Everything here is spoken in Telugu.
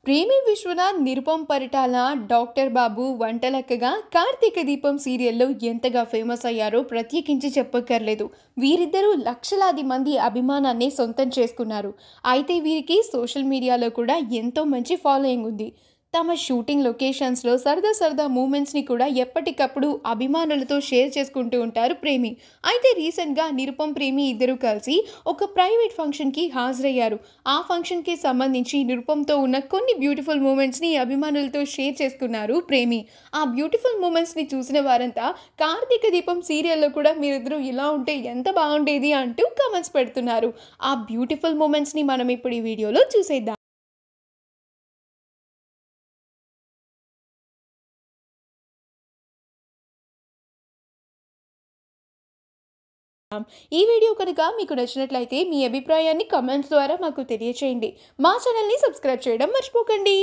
ప్రేమి విశ్వనాథ్, నిరుపమ్ పరిటాల, డాక్టర్ బాబు, వంటలక్కగా కార్తీక దీపం సీరియల్లో ఎంతగా ఫేమస్ అయ్యారో ప్రత్యేకించి చెప్పక్కర్లేదు. వీరిద్దరూ లక్షలాది మంది అభిమానాన్ని సొంతం చేసుకున్నారు. అయితే వీరికి సోషల్ మీడియాలో కూడా ఎంతో మంచి ఫాలోయింగ్ ఉంది. తమ షూటింగ్ లొకేషన్స్లో సరదా మూమెంట్స్ని కూడా ఎప్పటికప్పుడు అభిమానులతో షేర్ చేసుకుంటూ ఉంటారు ప్రేమి. అయితే రీసెంట్గా నిరుపమ్, ప్రేమి ఇద్దరు కలిసి ఒక ప్రైవేట్ ఫంక్షన్కి హాజరయ్యారు. ఆ ఫంక్షన్కి సంబంధించి నిరుపమ్తో ఉన్న కొన్ని బ్యూటిఫుల్ మూమెంట్స్ని అభిమానులతో షేర్ చేసుకున్నారు ప్రేమి. ఆ బ్యూటిఫుల్ మూమెంట్స్ని చూసిన వారంతా కార్తీక దీపం సీరియల్లో కూడా మీరిద్దరూ ఇలా ఉంటే ఎంత బాగుండేది అంటూ కామెంట్స్ పెడుతున్నారు. ఆ బ్యూటిఫుల్ మూమెంట్స్ని మనం ఇప్పుడు ఈ వీడియోలో చూసేద్దాం. ఈ వీడియో కనుక మీకు నచ్చినట్లయితే మీ అభిప్రాయాన్ని కామెంట్స్ ద్వారా మాకు తెలియచేయండి. మా ఛానల్ని సబ్స్క్రైబ్ చేయడం మర్చిపోకండి.